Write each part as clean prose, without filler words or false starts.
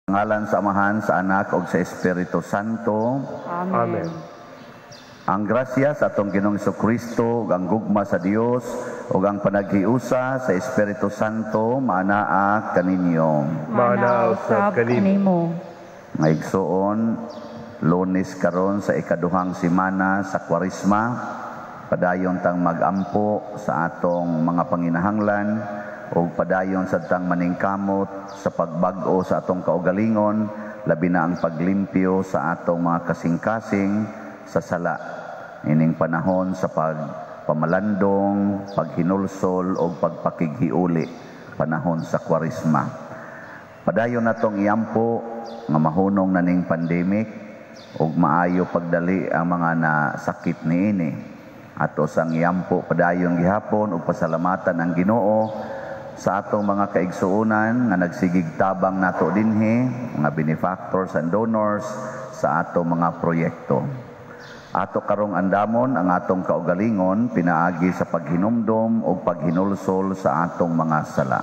Ngalan sa Amahan, sa Anak, ug sa Espiritu Santo. Amen. Ang grasya sa atong Ginoong Jesucristo, ug ang gugma sa Dios, ug ang panaghiusa sa Espiritu Santo, maanaa kaninyo. Maanaa usab kanimo. Maigsoon, Lunes karon sa ikaduhang semana sa Kwaresma, padayon tang magampo sa atong mga panginahanglan, o padayon sa tang maningkamot sa pagbag-o sa atong kaugalingon, labi na ang paglimpyo sa atong mga kasing-kasing sa sala. Ining panahon sa pagpamalandong, paghinulsol o pagpakighiuli, panahon sa Kwaresma. Padayon natong iyampo nga mahunong na ning pandemic ug maayo pagdali ang mga nasakit niini. Ato sang iyampo padayon gihapon ug pasalamatan ang Ginoo sa atong mga kaigsuonan nga nagsigig tabang nato dinhi, mga benefactors and donors sa atong mga proyekto. Ato karong andamon ang atong kaugalingon pinaagi sa paghinumdom o paghinulsol sa atong mga sala.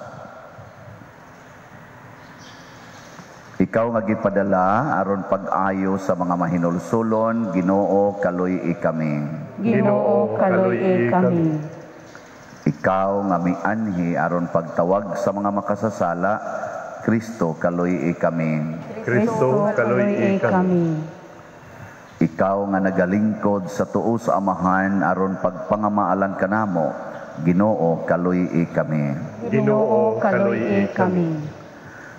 Ikaw nga gipadala aron pag-ayo sa mga mahinulsulon, Ginoo kaluy-i kami. Ginoo kaluy-i kami. Ikaw nga mianhi aron pagtawag sa mga makasasala, Kristo kaluy-i kami. Kristo kaluy-i kami. Ikaw nga nagalingkod sa tuo sa Amahan aron pagpangamaalan kanamo, Ginoo kaluy-i kami. Ginoo kaluy-i kami.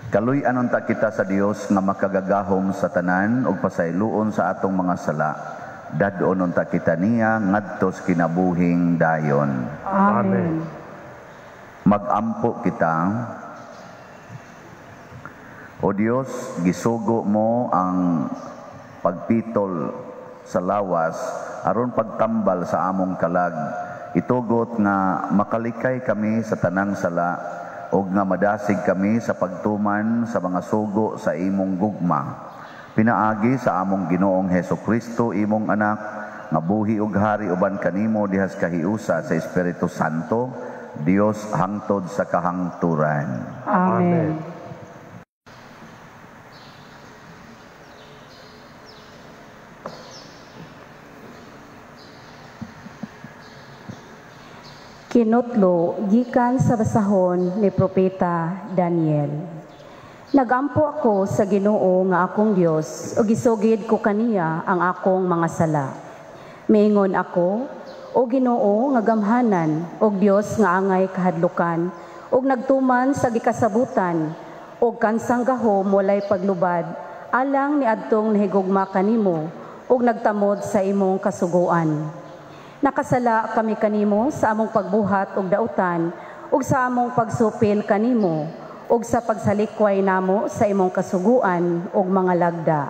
Kaluy-anon ta kita sa Dios nga makagagahom sa tanan ug pasayloon sa atong mga sala. Dadoonon ta kita niya ngadto sa kinabuhing dayon. Amen. Magampo kita. O Dios, gisugo mo ang pagpitol sa lawas aron pagtambal sa among kalag. Itugot nga makalikay kami sa tanang sala ug nga madasig kami sa pagtuman sa mga sugo sa imong gugma. Pinaagi sa among Ginoong Hesukristo, imong anak, nga buhi ug hari uban kanimo dihas kahiusa sa Espiritu Santo, Dios hangtod sa kahangturan. Amen. Kinutlo gikan sa basahon ni Propeta Daniel. Nagampo ako sa Ginoo nga akong Dios ug gisugid ko kaniya ang akong mga sala. Miingon ako, o Ginoo nga gamhanan, og Dios nga angay kahadlukan, ug nagtuman sa gikasabutan, ug kansang gahom walay paglubad, alang ni adtong nahigugma kanimo, ug nagtamod sa imong kasuguan. Nakasala kami kanimo sa among pagbuhat og dautan, ug sa among pagsupil kanimo, ug sa pagsalikway namo sa imong kasuguan ug mga lagda.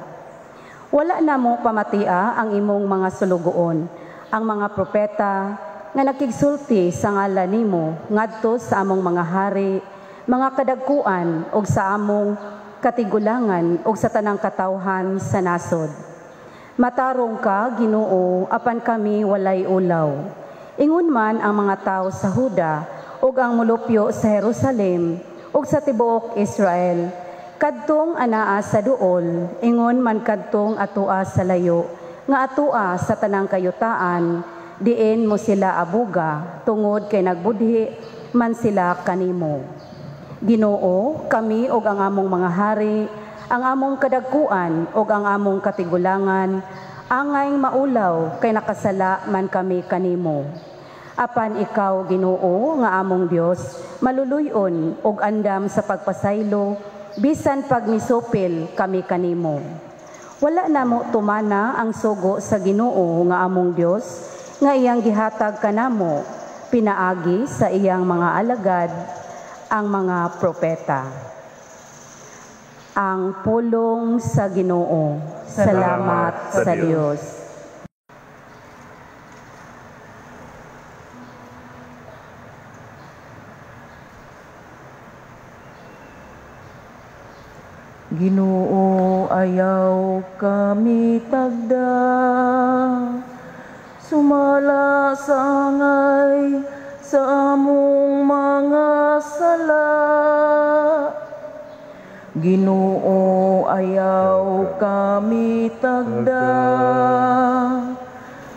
Wala namo pamatia ang imong mga sulugoon, ang mga propeta nga nakigsulti sa ngalan nimo ngadto sa among mga hari, mga kadagkuan ug sa among katigulangan ug sa tanang katawhan sa nasod. Matarong ka, Ginoo, apan kami walay ulaw. Ingon man ang mga tawo sa Huda ug ang mulupyo sa Jerusalem ug sa tibuok Israel, kadtong anaa sa duol, ingon man kadtong atua sa layo, nga atua sa tanang kayutaan, diin mo sila abuga, tungod kay nagbudhi man sila kanimo. Ginoo, kami ug ang among mga hari, ang among kadagkuan ug ang among katigulangan, angay maulaw kay nakasala man kami kanimo. Apan ikaw, Ginoo, nga among Dios, maluluyon og andam sa pagpasaylo, bisan pag misupil kami kanimo. Wala na mo tumana ang sugo sa Ginoo nga among Dios, nga iyang gihatag kanamo, pinaagi sa iyang mga alagad, ang mga propeta. Ang pulong sa Ginoo. Salamat sa Dios. Ginoo, ayaw kami tagda, sumala sa angay sa among mga sala. Ginoo, ayaw kami tagda,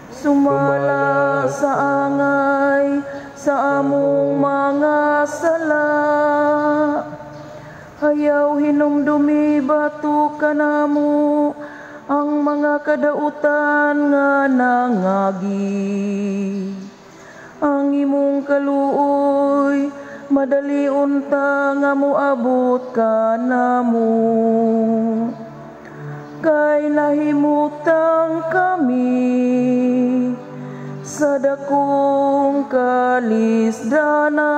sumala sa angay sa among mga sala. Ayaw hinumdumi bato kanamo ang mga kadautan nga nangagi. Ang imong kaluoy madali unta nga moabot kanamo. Kay nahimutang kami sa dakong kalisdanan.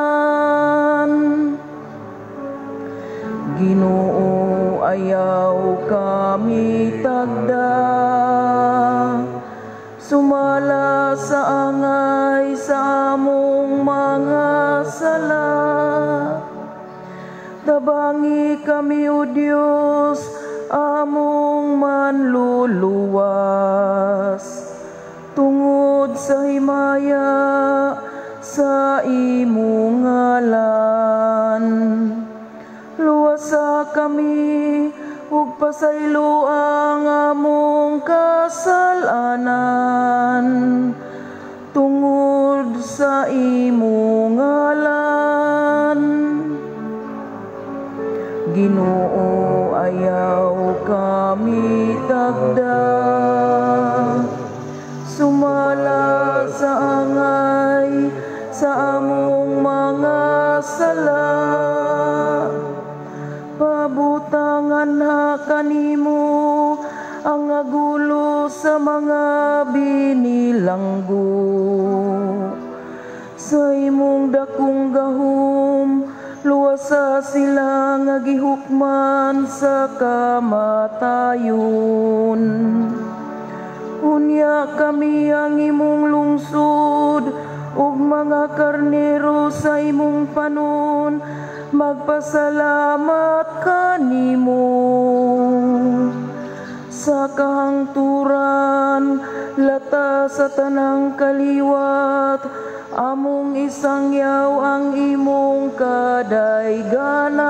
Ginoo, ayaw kami tagda, sumala sa angay sa among mga sala. Tabangi kami, O Dios, among manluluwas, tungod sa himaya sa imong ngalan. Luwasa kami, ug pasaylo ang among kasalanan, tungod sa imong ngalan. Ginoo, ayaw kami tagda, sumala sa angay sa among mga sala. Pabutangan ha kanimo ang agulo sa mga binilanggo. Sa imong dakong gahom, luwasa sila nga gihukman sa kamatayon. Unya kami ang imong lungsod, ug mga karnero sa imong panon, magpasalamat kanimo. Sa kahangturan, lata sa tanang kaliwat, among isangyaw ang imong kadayganan.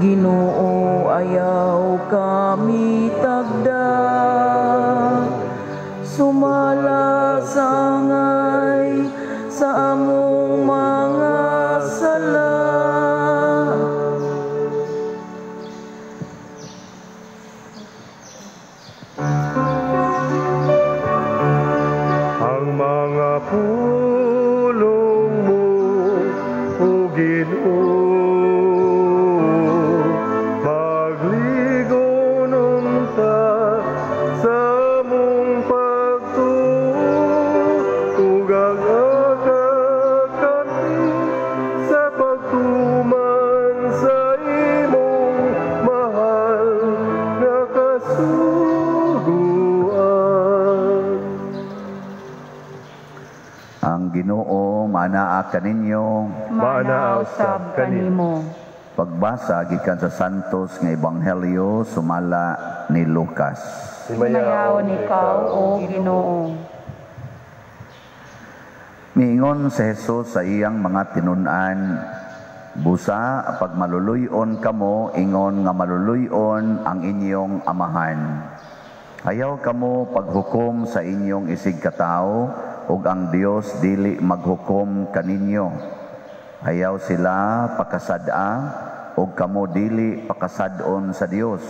Ginoo, ayaw kami tagda, sumala sa angay sa among mga sala. Ang mga pulong mo, O Ginoo, magligonon ta sa among pagtuo, ug ang agakami sa pagtuman sa imong mahal na kasuguan. Ang Ginoo manaa kaninyo. Manaaw sab kanimo. Pagbasa gikan sa Santos nga Ebanghelyo sumala ni Lucas. Himayaon ikaw, O Ginoo. Miingon si Jesus sa iyang mga tinunan, busa pag maluluyon kamo, ingon nga maluluyon ang inyong amahan. Ayaw kamo paghukom sa inyong isig katao, ug ang Dios dili maghukom kaninyo. Ayaw sila pakasada, ug kamo dili pakasadon sa Dios.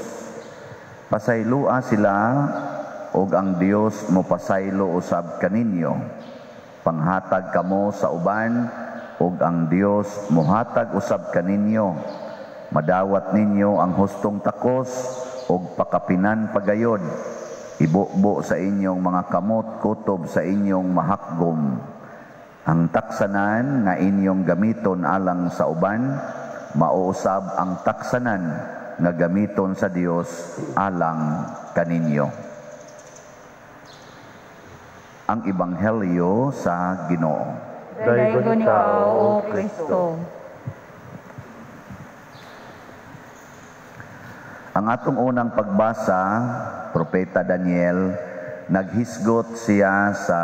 Pasaylua sila, ug ang Dios mopasaylo usab kaninyo. Panghatag kamo sa uban, ug ang Dios mohatag usab kaninyo. Madawat ninyo ang hustong takos, ug pakapinan pagayod. Ibubo sa inyong mga kamot, kutob sa inyong mahakgom. Ang taksanan nga inyong gamiton alang sa uban, mauusab ang taksanan nga gamiton sa Dios alang kaninyo. Ang Ebanghelyo sa Ginoo. Daygon ikaw, O Kristo. Ang atong unang pagbasa, Propeta Daniel, naghisgot siya sa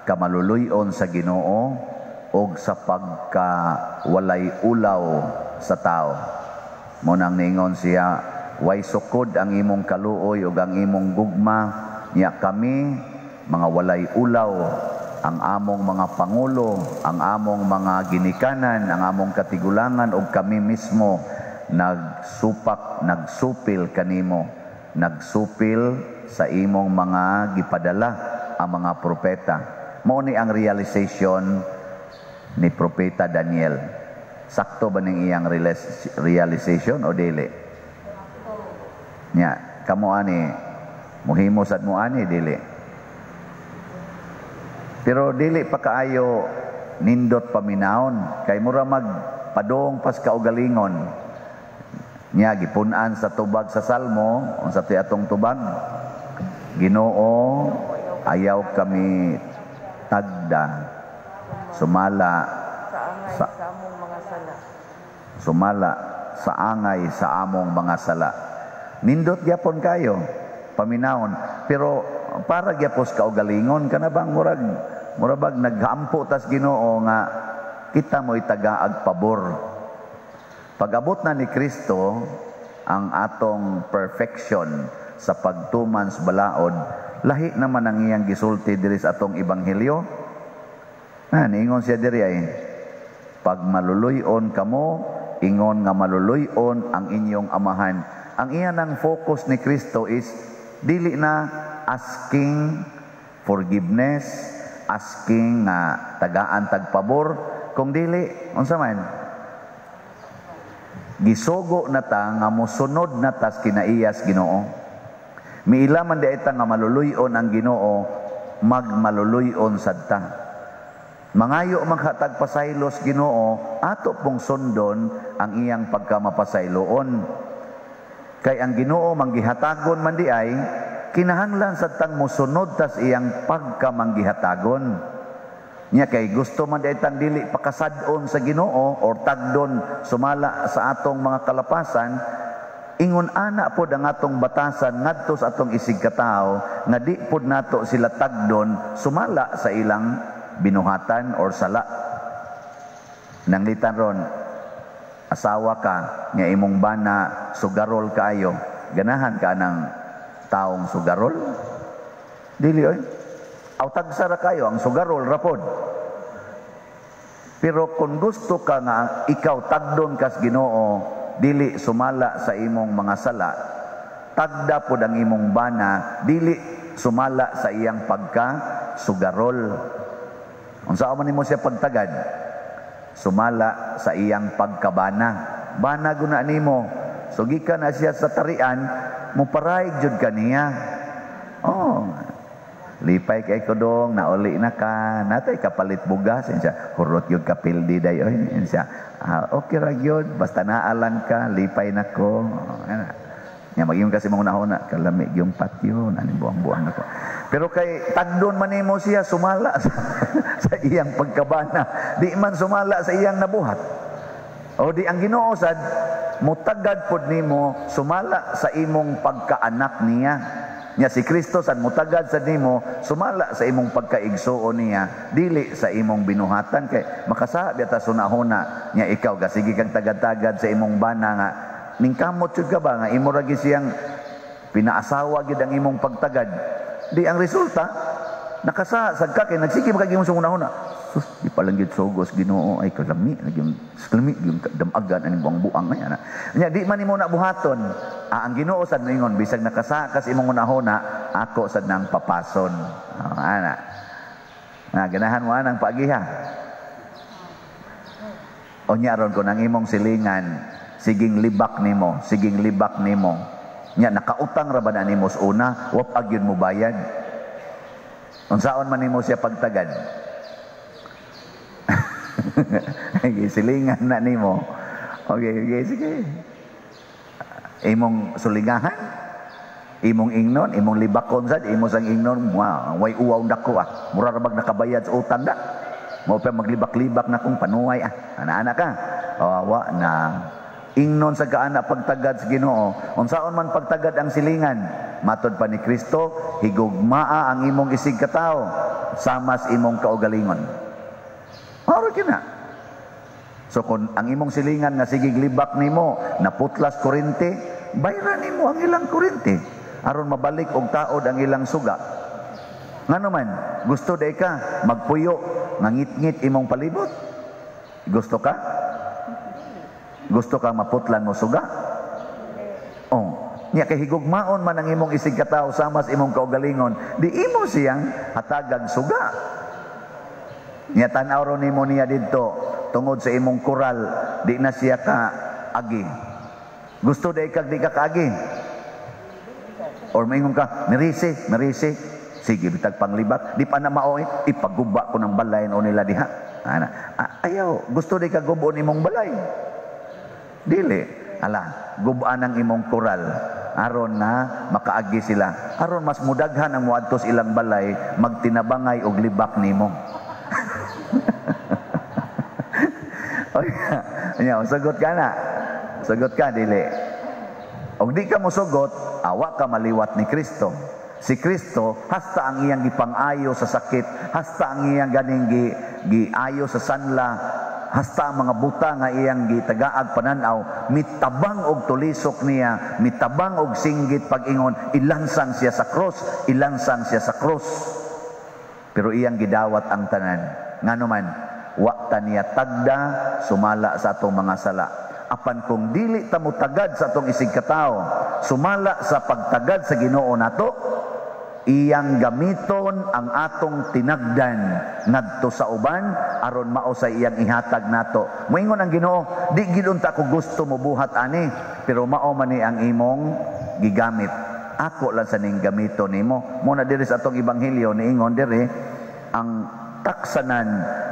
kamaluluyon sa Ginoo o sa pagkawalay ulaw sa tao. Munang ningon siya, way sukod ang imong kaluoy o ang imong gugma, niya kami, mga walay ulaw, ang among mga pangulo, ang among mga ginikanan, ang among katigulangan o kami mismo, nagsupil kanimo, nagsupil sa imong mga gipadala ang mga propeta. Mao ni ang realization ni Propeta Daniel. Sakto ba ning iyang realization o dili? Nya, kamo ani muhimo sad mo ani dili. Pero dili pa kaayo nindot paminahon kay mura magpadong pas kaugalingon. Nya gipunan sa tubag sa Salmo, unsa ti atong tubag? Ginoo, ayaw kami tagda, sumala sa among mga sala. Sumala sa angay sa among mga sala. Nindot gyapon kayo paminahon, pero para gyapos kaugalingon kana bang murag naghampo tas Ginoo nga kita mo'y tagaag pabor. Pag-abot na ni Kristo ang atong perfection sa pagtuman sa balaod, lahi naman ang iyang gisulti diri sa atong ebanghelyo. Niingon siya diri ay, pag maluluyon kamo, ingon nga maluluyon ang inyong amahan. Ang iyan ang focus ni Kristo is dili na asking forgiveness, asking nga tagaan tagpabor, kung dili unsa man gisugo na ta nga mosunod na tas kinaiyas Ginoo. Miila man di ita nga maluluyon ang Ginoo, magmaluluyon sad ta. Mangayo maghatag pasaylos Ginoo, ato pong sundon ang iyang pagkamapasayloon. Kay ang Ginoo manggihatagon man di ay kinahanglan sad tang mosunod tas iyang pagkamanggihatagon. Nya kay gusto man daytang dili pakasad-on sa Ginoo or tagdon sumala sa atong mga kalapasan, ingon ana pod ang atong batasan ngadto sa atong isig katao nga di pod nato sila tagdon sumala sa ilang binuhatan or sala. Nanglitan ron, asawa ka nga imong bana sugarol kaayo, ganahan ka ng taong sugarol? Dili oy. Aw tagsara kayo ang sugarol rapod. Pero kung gusto ka nga ikaw tagdon kas Ginoo, dili sumala sa imong mga sala, tagda pod ang imong bana, dili sumala sa iyang pagka sugarol. Unsa man nimo siya pagtagad? Sumala sa iyang pagkabana. Bana guna nimo. So gikan na siya sa tarian, muparay jud kaniya. Oh, lipay kay kodong, nauli na ka, natay kapalit bugas, siya, hurot yung kapildi dayo, siya, okay ra yun, basta naalan ka, lipay na ko, nga mag-iyon kasi mga unahuna, kalamig yung patio, buang-buang na ko. Pero kay tagdon man nimo siya, sumala sa iyang pagkabana, di man sumala sa iyang nabuhat. O di ang Ginoo sad, mutagad pod nimo, sumala sa imong pagkaanak niya. Nya si Kristo sad mutagad sa nimo sumala sa imong pagkaigsuon niya dili sa imong binuhatan kay makasabi ta sunahona nya ikaw gasige kang tagad-tagad sa imong bana nga ningkamot jud ka ba nga imo ra gi siyang pinaasawa gid ang imong pagtagad di ang resulta nakasa sad ka kay nagsige ka imong sunahona sus palang gyud sugos Ginoo ay kalami yung damagan ani buang-buang nga na. Nya di man nimo na buhaton. Ang Ginoo sad ningon bisag nakasakas imong unahona ako sad nang papason. Ana. Ganahan mo anang paagiha. Onya ron ko nang imong silingan siging libak nimo, siging libak nimo. Nya nakautang ra ba na nimo sa una, wa pagyud mo bayad. Unsaon man nimo siya pagtagad? Silingan na nimo. Okay, sige. Imong sulingahan, imong ingnon, imong libakon sad, imo sang ingnon, way uwaw dako mura ra bag nakabayad sa utang da. Mo pa maglibak-libak na kung panuway ana-ana ka. Wa na ingnon sa kaana pagtagad sa Ginoo. Unsaon man pagtagad ang silingan, matod pa ni Kristo, higugmaa ang imong isig katao, samas imong kaugalingon. Maro kina. So kung ang imong silingan nga sige libak nimo, naputlas kurente, bayran nimo ang ilang kurente aron mabalik og taod ang ilang suga. Ngano man, gusto day ka magpuyo nga ngit-ngit imong palibot? Gusto ka? Gusto ka maputlan mo suga? Nya kay higugmaon man ang imong isig katao samas imong kaugalingon, di imo siyang hatagag suga. Nya tan-aw ron nimo niya didto tungod sa imong kural, di na siya ka agi. Gusto day kag di ka kaagi? Or maingon ka, merisi. Sige, bitag panglibak. Di pa na maoy, ipaguba ko ng balay o nila diha. Ayaw, gusto day ka gubuon imong balay. Dili. Gubaan ang imong kural. Aron na makaagi sila. Aron mas mudaghan ang muadtos ilang balay, magtinabangay og libak nimo. Sagot ka na. Sagot ka, dili. Og di ka mo sugot, awa ka maliwat ni Kristo. Si Kristo, hasta ang iyang gipang-ayo sa sakit, hasta ang iyang ganing giayo sa sanla, hasta ang mga buta nga iyang gitagaag pananaw, mitabang og tulisok niya, mitabang og singgit pag-ingon, ilansang siya sa cross, ilansang siya sa cross. Pero iyang gidawat ang tanan. Ngano man, wa ta niya tagda sumala sa atong mga sala. Apan kung dili ta mo tagad sa atong isig katao, sumala sa pagtagad sa Ginoo nato, iyang gamiton ang atong tinagdan ngadto sa uban aron mao sa iyang ihatag nato. Moingon ang Ginoo, di gid unta ko gusto mo buhat ani, pero mao man ni ang imong gigamit. Ako lang sa ning gamito nimo. Muna diri sa atong ebanghelyo niingon diri ang taksanan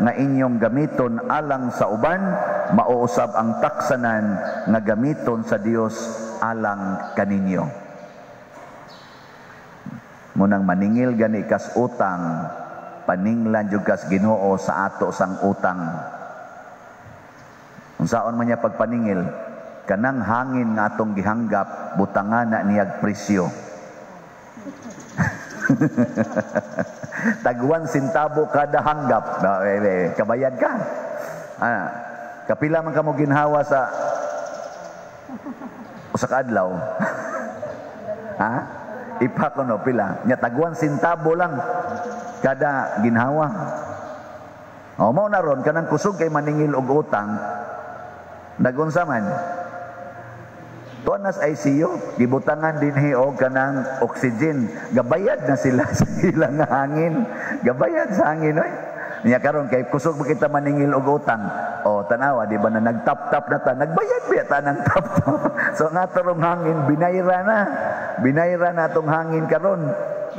nga inyong gamiton alang sa uban, mauusab ang taksanan nga gamiton sa Dios alang kaninyo. Munang maningil gani kas utang, paninglan jud kas Ginoo sa ato sang utang. Unsaon man niya pagpaningil? Kanang hangin nga atong gihanggap, butangan na niyag presyo. Tag 1 sentabo kada hanggap. Kabayad ka. Kapila man kamo ginhawa sa usa ka adlaw. Ipa ko no pila. Nya tag 1 sentabo lang kada ginhawa. Mao na ron kanang kusog kay maningil og utang. Nagunsa man. Tuanas ICU, gibutangan dinhi og kanang oxygen. Gabayad na sila sa ilang hangin. Gabayad sa hangin, oy. Nya karon kay kusog mo kita maningil og utang. Tanawa, di ba na nagtap-tap na ta? Nagbayad ba ta ng tap-tap? So nga tarong hangin, binayra na. Binayra na itong hangin karon.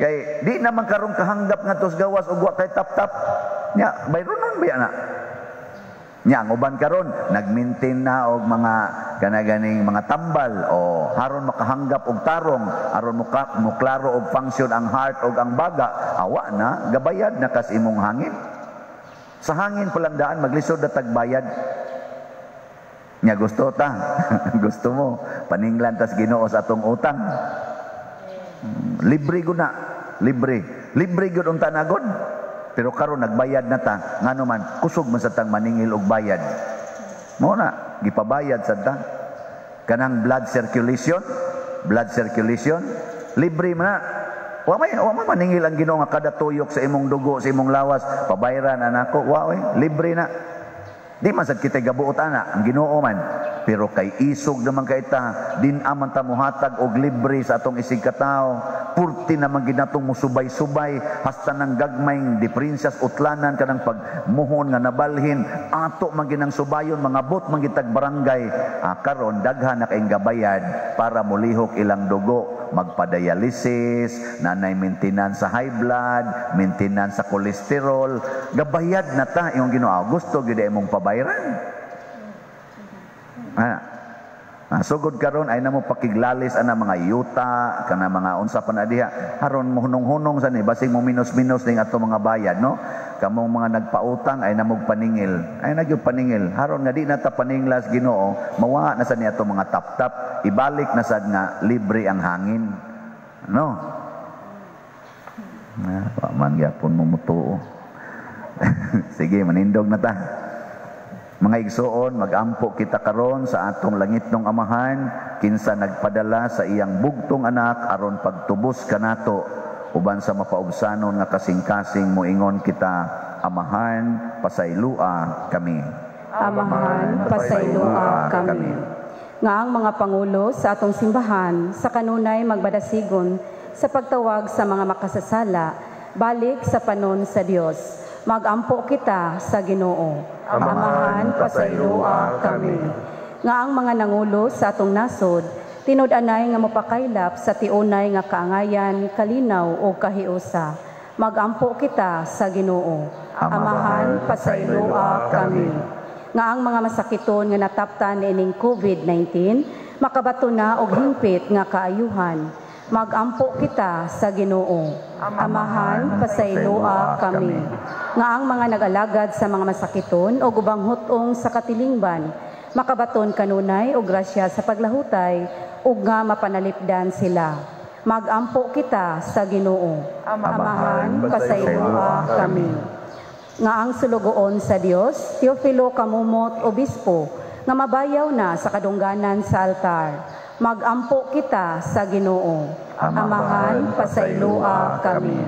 Kay di naman karon kahanggap nga tos gawas og wa kay tap-tap. Nya, bayronon ba na? Nya, ang uban karon nag-maintain na og mga kanaganing mga tambal haron makahanggap og tarong, aron mo klaro og function ang heart og ang baga, awa na gabayad na kas imong hangin. Sa hangin palang daan maglisod na tagbayad. Nya gusto ta. Gusto mo paninglan tas Ginoo sa atong utang. Libre gud na, libre. Libre gud unta nagod. Pero karon nagbayad na ta, ngano man kusog man sa tang maningil og bayad. Mo na gipabayad sad ta. Kanang blood circulation, libre man na. Wa man maningil ang Ginoo nga kada tuyok sa imong dugo, sa imong lawas, pabayran anako. Wa libre na. Di man sad kita gabuot ana ang Ginoo man. Pero kay isog naman kay ta, din aman ta muhatag og libre sa atong isig katao. Purti naman ginatong musubay-subay hasta nang gagmayng diferensyas utlanan kanang pagmuhon nga nabalhin. Ato man ginang subayon mga bot man gitag barangay. Karon daghan na kayong gabayad para mulihok ilang dugo, magpa-dialysis, nanay maintenance sa high blood, maintenance sa kolesterol. Gabayad na ta yung Ginoo. Gusto gyud imong pabayran. Sugod karon ay namo pakiglalis ana mga yuta kana mga unsa pa na diha aron mo hunong-hunong sa ni basig mo minus-minus ning ato mga bayad no kamong mga nagpautang ay namog paningil ay nagyud paningil haron nga di na ta paninglas Ginoo mawa na sa ni ato mga tap-tap ibalik na sad nga libre ang hangin no man gyapon mo mutuo sige manindog na ta. Mga igsoon, magampo kita karon sa atong langitnong Amahan, kinsa nagpadala sa iyang bugtong anak aron pagtubos kanato uban sa mapaubsanon nga kasing-kasing moingon kita, Amahan, pasaylua kami. Amahan, pasaylua kami. Nga ang mga pangulo sa atong simbahan sa kanunay magbadasigon sa pagtawag sa mga makasasala balik sa panon sa Dios. Magampo kita sa Ginoo. Amahan, pasaylua kami. Nga ang mga nangulo sa atong nasod, tinud-anay nga mapakaylap sa tiunay nga kaangayan, kalinaw o kahiusa. Magampo kita sa Ginoo. Amahan, pasaylua kami. Nga ang mga masakiton nga nataptan ining COVID-19, makabato na og hingpit nga kaayuhan. Magampo kita sa Ginoo. Amahan, pasaylua kami. Nga ang mga nag-alagad sa mga masakiton o ubang hutong sa katilingban, makabaton kanunay o grasya sa paglahutay ug nga mapanalipdan sila. Magampo kita sa Ginoo. Amahan, pasaylua kami. Nga ang sulugoon sa Dios, Teofilo Kamumot, Obispo, nga mabayaw na sa kadungganan sa altar. Magampo kita sa Ginoo. Amahan, pasaylua kami.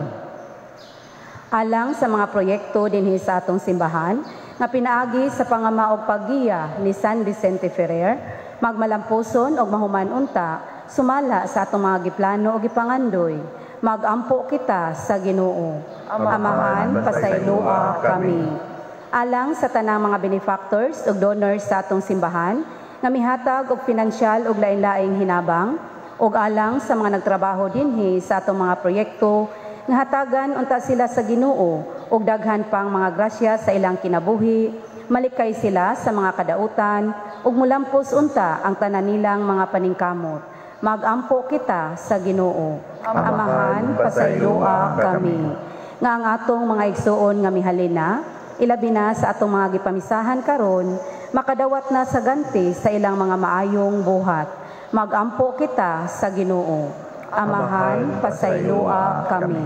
Alang sa mga proyekto dinhi sa atong simbahan, nga pinaagi sa pangamaog paggiya ni San Vicente Ferrer, magmalampuson og mahuman unta, sumala sa atong mga giplano o gipangandoy. Magampo kita sa Ginoo. Amahan, pasaylua kami. Alang sa tanang mga benefactors ug donors sa atong simbahan, nga mihatag og pinansyal ug lain-laing hinabang ug alang sa mga nagtrabaho dinhi sa atong mga proyekto nga hatagan unta sila sa Ginoo ug daghan pang mga grasya sa ilang kinabuhi, malikay sila sa mga kadautan ug mulampos unta ang tanan nilang mga paningkamot. Magampo kita sa Ginoo. Amahan, pasaylua kami. Nga ang atong mga igsuon nga mihalina, ilabi na sa atong mga gipamisahan karon, makadawat na sa ganti sa ilang mga maayong buhat. Magampo kita sa Ginoo. Amahan, pasaylua kami.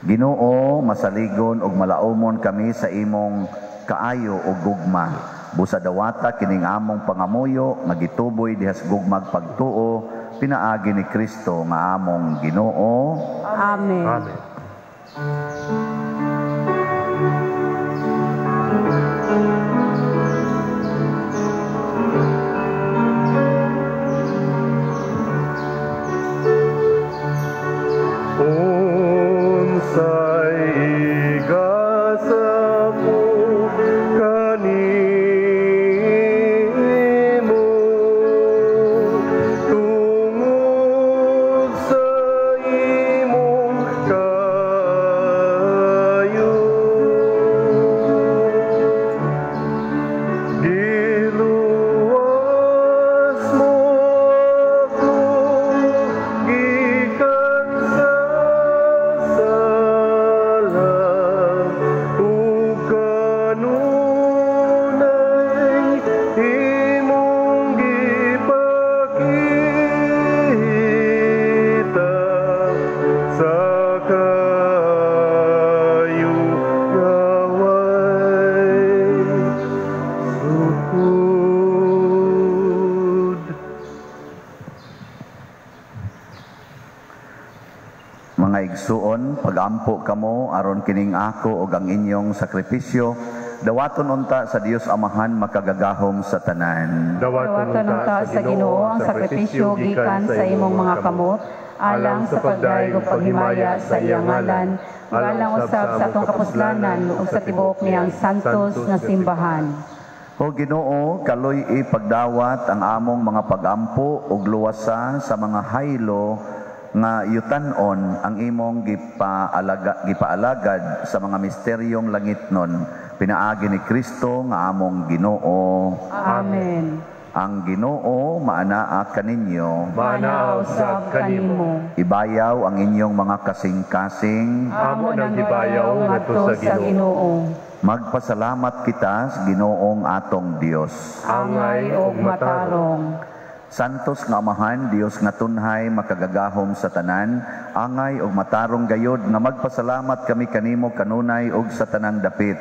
Ginoo, masaligon ug malaumon kami sa imong kaayo ug gugma. Busa dawata kining among pangamuyo nga gituboy dihas gugmag pagtuo pinaagi ni Kristo nga among Ginoo. Amen. Amen. Tungod sa imong Panginoon, pagampo kamo aron kining ako ug ang inyong sakripisyo, dawaton unta sa Dios Amahan makagagahom sa tanan. Dawaton unta sa Ginoo ang sakripisyo gikan sa imong mga kamot, alang sa pagdaig ug paghimaya sa iyang ngalan, alang usab sa atong kapuslanan ug sa tibuok niyang santos nga simbahan. O Ginoo, kaloy ipagdawat ang among mga pagampo ug luwasa sa mga haylo nga yutan-on ang imong gipaalagad sa mga misteryong langitnon, pinaagi ni Kristo nga among Ginoo. Amen. Ang Ginoo maanaa kaninyo. Maanaa usab kanimo. Ibayaw ang inyong mga kasing-kasing. Amo nang ibayaw ngadto sa Ginoo. Magpasalamat kita sa Ginoong atong Dios. Angay ug matarong. Santos nga Amahan, Dios nga tunhay makagagahom sa tanan, angay ug matarong gayod nga magpasalamat kami kanimo kanunay ug sa tanang dapit.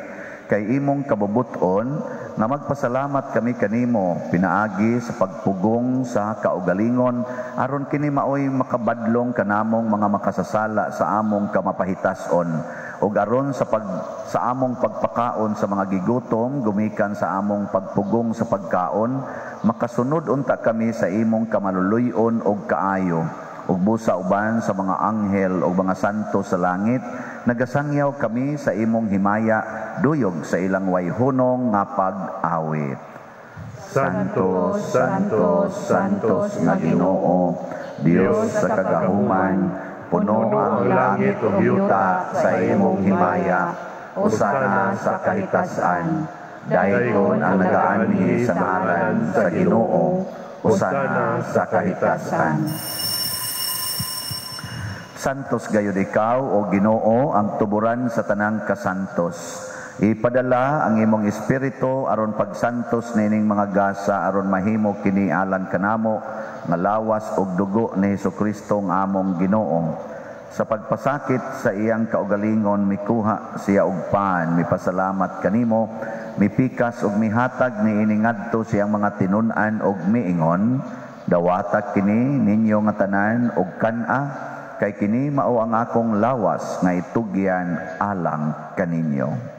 Kay imong kabubuton nga magpasalamat kami kanimo pinaagi sa pagpugong sa kaugalingon aron kini maoy makabadlong kanamong mga makasasala sa among kamapahitason ug aron sa among pagpakaon sa mga gigutom gumikan sa among pagpugong sa pagkaon, makasunod unta kami sa imong kamaluluy-on ug kaayo ug busa uban sa mga anghel ug mga santo sa langit. Nagasangyaw kami sa imong himaya duyog sa ilang wayhunong nga pag-awit. Santos, Santos, Santos nga Ginoo, Dios sa kagahuman, puno ang langit ug yuta sa imong himaya, usana sa kahitasan. Dayon ang nagaanhi sa ngalan sa Ginoo, usana sa kahitasan. Santos gayud ikaw o Ginoo ang tuburan sa tanang kasantos. Ipadala ang imong espiritu aron pagsantos nining mga gasa aron mahimo kini alang kanamo nga lawas ug dugo ni Hesukristo nga among Ginoo. Sa pagpasakit sa iyang kaugalingon mikuha siya og paan, mipasalamat kanimo, mipikas ug mihatag niini ngadto siyang mga tinun-an ug miingon, dawata kini ninyo nga tanan ug kan-a, kay kini mao ang akong lawas nga itugyan alang kaninyo.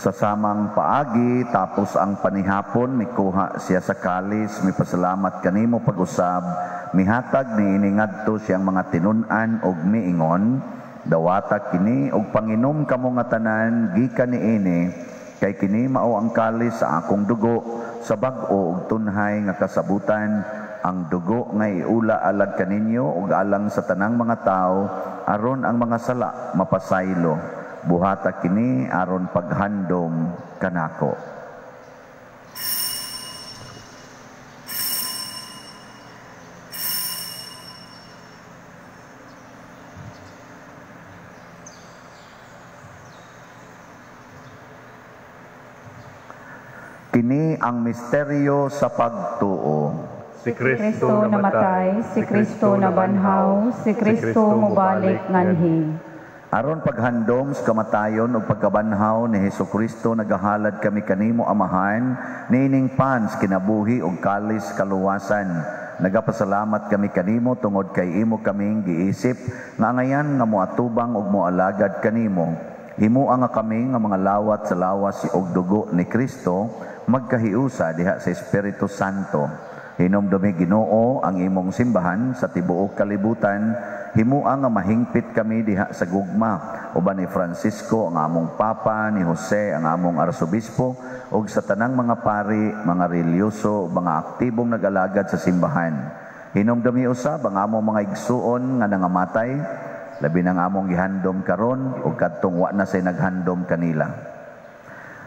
Sa samang paagi, tapos ang panihapon, mikuha siya sa kalis, mipasalamat kanimo pag-usab, mihatag ni iningadto siyang mga tinun-an og miingon, dawata kini og panginom kamo nga tanan gikan niini, kay kini mao ang kalis sa akong dugo, sa bag-o ug tunhay nga kasabutan, ang dugo nga iula alag kaninyo ug alang sa tanang mga tao, aron ang mga sala mapasaylo. Buhata kini aron paghandom kanako. Kini ang misteryo sa pagtuo. Si Kristo namatay, si Kristo nabanhaw, si Kristo mubalik nganhi. Aron paghandom sa kamatayon ug pagkabanhaw ni Hesukristo, nagahalad kami kanimo Amahan, niining pans kinabuhi ug kalis kaluwasan. Nagapasalamat kami kanimo tungod kay imo kaming giisip nga ngayan nga moatubang ug moalagad kanimo. Himuha nga kami nga mga lawat sa lawas ug dugo ni Kristo magkahiusa diha sa Espiritu Santo. Hinumdumi Ginoo ang imong simbahan sa tibuok kalibutan. Himuha nga mahingpit kami diha sa gugma uban ni Francisco ang among papa, ni Jose ang among arsobispo ug sa tanang mga pari, mga relyoso, mga aktibong nag-alagad sa simbahan. Hinumdumi usab ang among mga igsuon nga nangamatay, labi nang among gihandom karon ug kadtong wa na say naghandom kanila.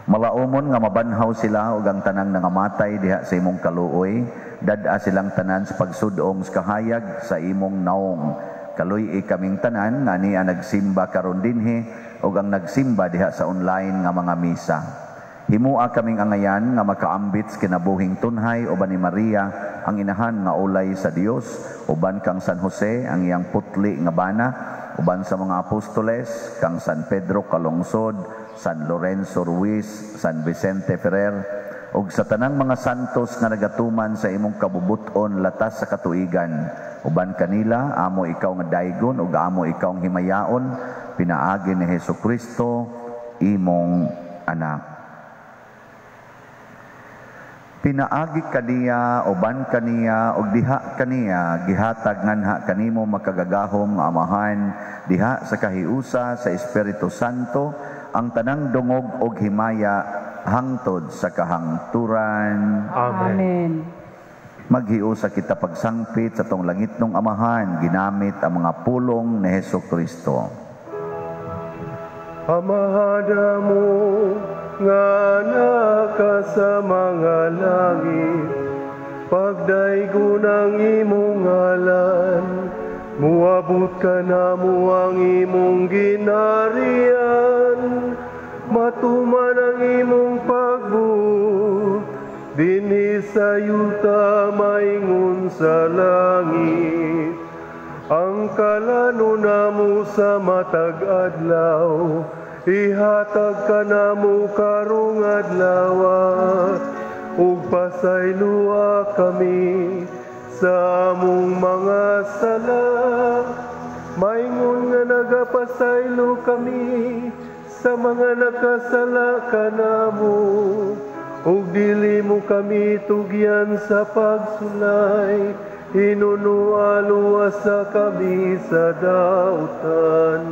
Malaumon nga mabanhaw sila ug ang tanang nangamatay diha sa imong kaluoy, dad-a silang tanan sa pagsudong sa kahayag sa imong naong. Kaluy kaming tanan nga niya nagsimba karon dinhi ug ang nagsimba diha sa online nga mga misa. Himuha kaming angayan nga makaambit kinabuhing tunhay uban ni Maria ang inahan nga ulay sa Dios, uban kang San Jose ang iyang putli nga bana, uban sa mga apostoles, kang San Pedro Calungsod, San Lorenzo Ruiz, San Vicente Ferrer, ug sa tanang mga santos nga nagatuman sa imong kabubuton latas sa katuigan. Uban kanila, amo ikaw nga daygon ug amo ikaw nga himayaon, pinaagi ni Hesukristo, imong anak. Pinaagi kaniya, uban kaniya, ug diha kaniya, gihatag nganha kanimo makagagahom nga amahan, diha sa kahiusa sa Espiritu Santo, ang tanang dungog ug himaya, hangtod sa kahangturan. Amen. Maghiusa kita pagsangpit sa tong langitnong amahan, ginamit ang mga pulong ni Hesukristo. Amahada mo nga naka sa mga langit, pagdaygo ng imong ngalan, muabot ka na mo ang imong ginarian, matuman ang imong pagbuot, dinhi sa yuta maingon sa langit. Ang kalano namo sa matag adlaw, ihatag ka namo karong adlaw, ug pasaylua kami sa among mga sala. Maingon nga nagapasaylo kami sa mga nakasala kanamo, ug dili mo kami tugyan sa pagsulay, hinunualuwasa kami sa dautan.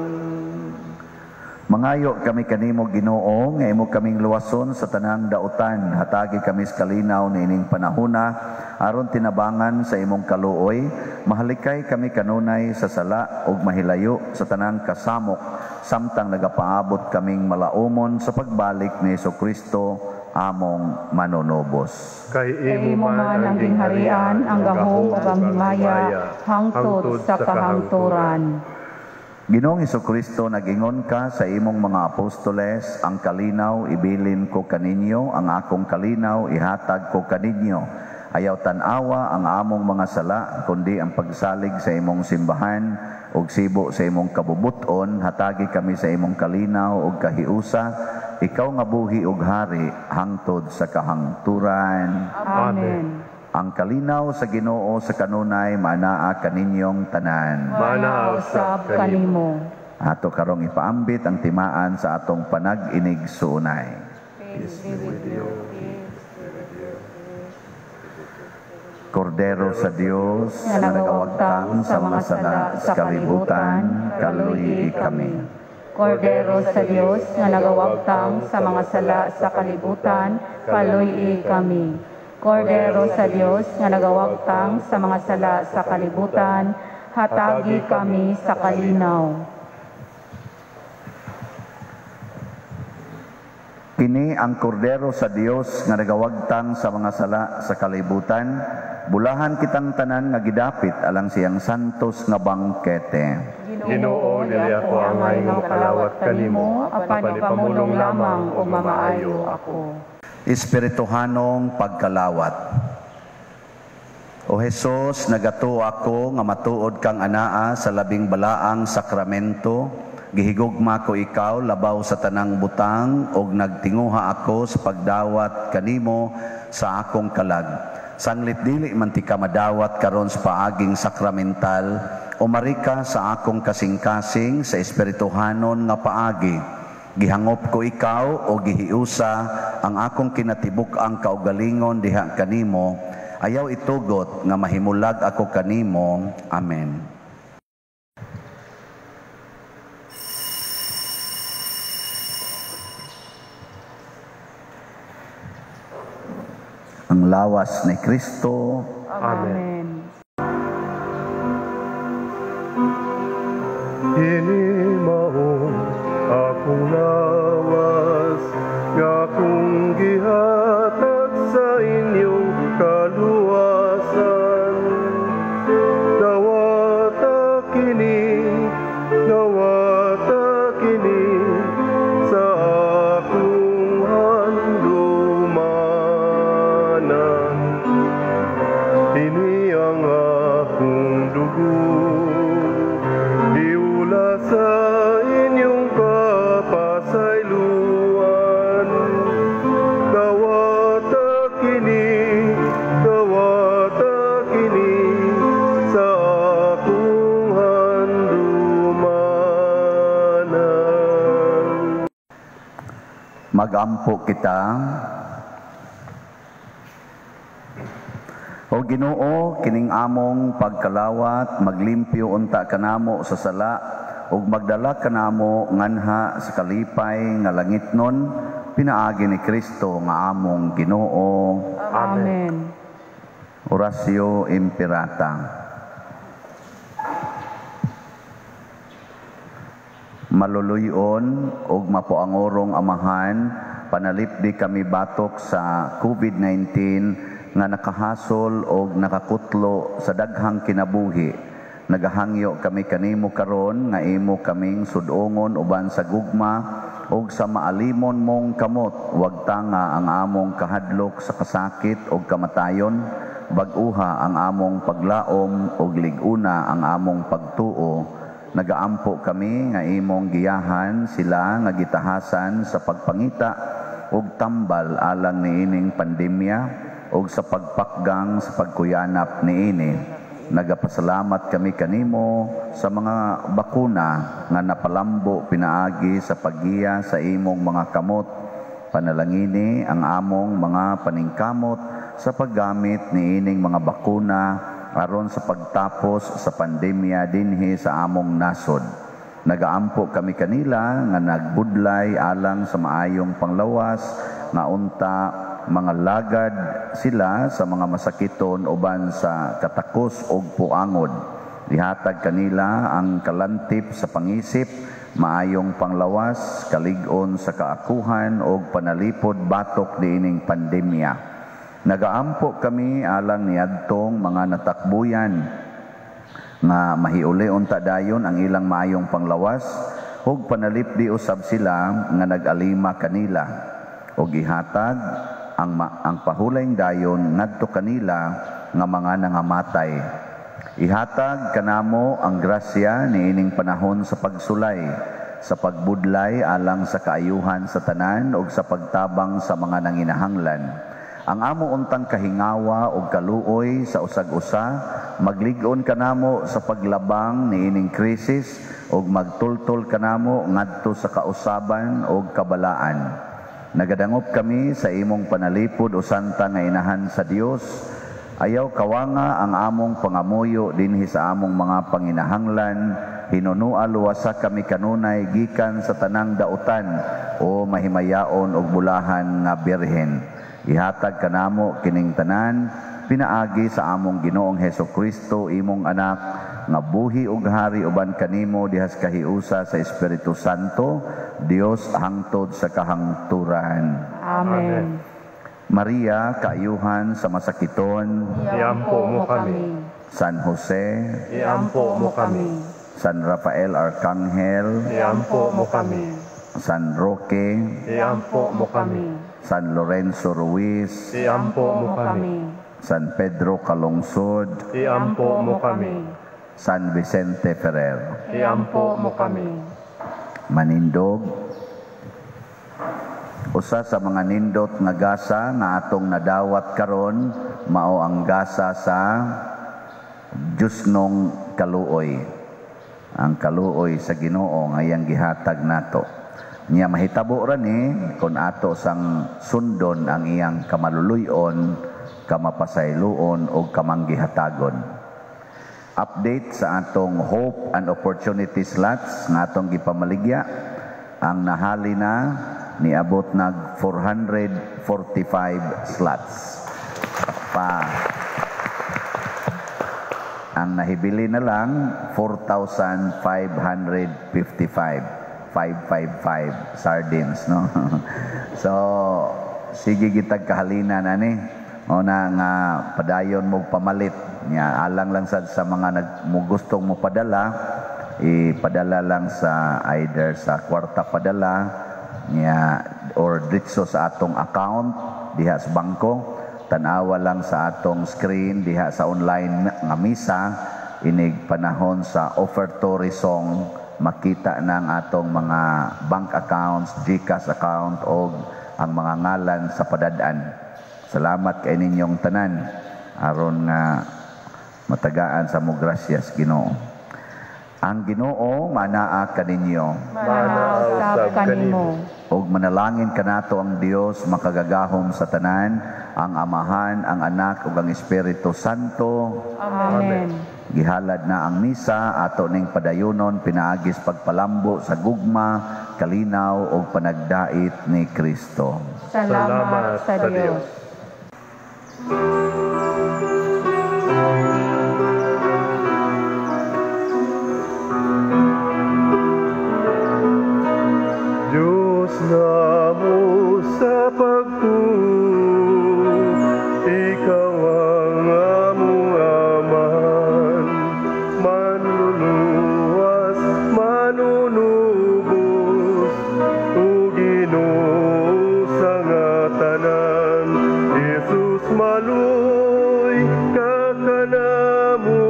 Mangayo kami kanimo Ginoo, nga imo kaming luwason sa tanang dautan. Hatagi kami sa kalinaw ni ining panahona, aron tinabangan sa imong kaluoy. Mahalikay kami kanunay sa sala ug mahilayo sa tanang kasamok, samtang nagapaabot kaming malaumon sa pagbalik ni Hesukristo, among manunubos. Kay Imo man ang gingharian, ang gahom ug ang himaya, hangtod sa kahangturan. Ginoong Hesukristo, nag-ingon ka sa imong mga apostoles, ang kalinaw ibilin ko kaninyo, ang akong kalinaw ihatag ko kaninyo. Ayaw tanawa ang among mga sala, kundi ang pagsalig sa imong simbahan, ug sibo sa imong kabubuton, hatagi kami sa imong kalinaw ug kahiusa, ikaw nga buhi ug hari, hangtod sa kahangturan. Amen. Ang kalinaw sa Ginoo sa kanunay manaa kaninyong tanan. Manausab kanimo. Ato karong ipaambit ang timaan sa atong panag-inig suunay. Kordero sa Dios na nagawagtang sa mga sala sa kalibutan, kaluyi kami. Kordero sa Dios nga nagawagtang sa mga sala sa kalibutan, kaluyi kami. Kordero sa Dios nga nagawagtang sa mga sala sa kalibutan, hatagi kami sa kalinaw. Kini ang kordero sa Dios nga nagawagtang sa mga sala sa kalibutan, bulahan kitang tanan nga gidapit alang siyang santos nga bangkete. Ginoo, dili ako ang imong kalawat kanimo, apan ipamulong lamang o mamaayo ako. Espirituhanong pagkalawat. O Jesus, nagato ako nga matuod kang anaa sa labing balaang sakramento, gihigugma ko ikaw labaw sa tanang butang, og nagtinguha ako sa pagdawat kanimo sa akong kalag. Sanglit dili man ti ka madawat karon sa paaging sakramental, umari ka sa akong kasing-kasing sa espirituhanon nga paagi. Gihangop ko ikaw o gihiusa ang akong kinatibuk ang kaugalingon diha kanimo, ayaw itugot nga mahimulag ako kanimo. Amen. Ang lawas ni Kristo. Amen. Inimaon akong lawas, nga kung gihatag sa inyong kaluwasan. Dawata kini sa akong handumanan. Ini Magampo kita. O Ginoo, kining among pagkalawat, maglimpyo unta kanamo sa sala, ug magdala kanamo nganha sa kalipay nga langitnon, pinaagi ni Kristo nga among Ginoo. Amen. Orasio Imperata. Maluluyon ug mapuangorong Amahan, panalipdi kami batok sa COVID-19 nga nakahasol og nakakutlo sa daghang kinabuhi. Nagahangyo kami kanimo karon nga imo kaming sudongon uban sa gugma ug sa maalimon mong kamot. Wag tanga ang among kahadlok sa kasakit ug kamatayon, bag-uha ang among paglaom ug lig-una ang among pagtuo. Nagaampo kami nga imong giyahan sila nga gitahasan sa pagpangita ug tambal alang niining pandemya ug sa pagpakgang sa pagkuyanap niini. Nagapasalamat kami kanimo sa mga bakuna nga napalambo pinaagi sa paggiya sa imong mga kamot. Panalangini ang among mga paningkamot sa paggamit niining mga bakuna aron sa pagtapos sa pandemya dinhi sa among nasod. Nagaampo kami kanila nga nagbudlay alang sa maayong panglawas nga unta mga lagad sila sa mga masakiton uban sa katakos ug puangod. Ihatag kanila ang kalantip sa pangisip, maayong panglawas, kalig-on sa kaakuhan ug panalipod batok diining pandemya. Nagaampo kami alang niadtong mga natakbuyan nga mahiuli unta dayon ang ilang maayong panglawas ug panalipdi usab sila nga nag-alima kanila ug ihatag ang pahulayng dayon ngadto kanila nga mga nangamatay. Ihatag kanamo ang grasya niining panahon sa pagsulay, sa pagbudlay alang sa kaayuhan sa tanan ug sa pagtabang sa mga nanginahanglan. Ang amo untang kahingawa ug kaluoy sa usag-usa, maglig-on kanamo sa paglabang niining krisis ug magtultol kanamo ngadto sa kausaban ug kabalaan. Nagadangop kami sa imong panalipod o santa nga inahan sa Dios. Ayaw kawanga ang among pangamuyo dinhi sa among mga panginahanglan. Hinunua luwasa kami kanunay gikan sa tanang dautan o mahimayaon og bulahan nga birhen. Ihatag kanamo kining tanan pinaagi sa among Ginoong Hesukristo imong anak nga buhi ug hari uban kanimo dihas kahiusa sa Espiritu Santo, Dios hangtod sa kahangturan. Amen. Maria, kaayuhan sa masakiton, Iampo mo kami. San Jose, Iampo mo kami. San Rafael Arcangel, Iampo mo kami. San Roque, Iampo mo kami. San Lorenzo Ruiz, Iampo mo kami. San Pedro Calungsod, Iampo mo kami. San Vicente Ferrer. Iampo mo kami. Manindog, usa sa mga nindot nga gasa nga atong nadawat karon mao ang gasa sa Diosnong kaluoy. Ang kaluoy sa Ginoo nga iyang gihatag nato. Niya mahitabo ra ni kun ato sang sundon ang iyang kamaluluyon, kamapasayloon o kamanggihatagon. Update sa atong Hope and Opportunity slots nga atong gipamaligya. Ang nahali na niabot nag 445 slots. Ang nahibili na lang 4,555. 555 sardines, no? So, sige gitag kahalinan ani. Una nga padayon mo pamalit. Nya alang lang sa mga gustong mo padala, ipadala lang sa either sa kwarta padala nya or ditso sa atong account diha sa bangko. Tanawa lang sa atong screen diha sa online nga misa inig panahon sa offertory song. Makita ng atong mga bank accounts, GCash account o ang mga ngalan sa padadaan. Salamat kay ninyong tanan aron nga matagaan sa mo grasyas Ginoo. Ang Ginoo manaa kaninyo. Manausap kanimo. ug manalangin kanato ang Dios makagagahom sa tanan, ang Amahan, ang Anak ug ang Espiritu Santo. Amen. Gihalad na ang misa, ato ning padayunon pinaagis pagpalambo sa gugma, kalinaw ug panagdait ni Kristo. Salamat sa Diyos. Diyos namo sa pagtuo, Ikaw ang among Amahan, manluluwas, manunubos, o Ginoo sa nga tanan. Jesus maluy ka kanamo,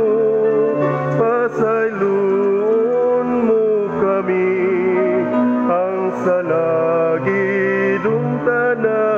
pasayloon mo kami, ang salagidong tanan.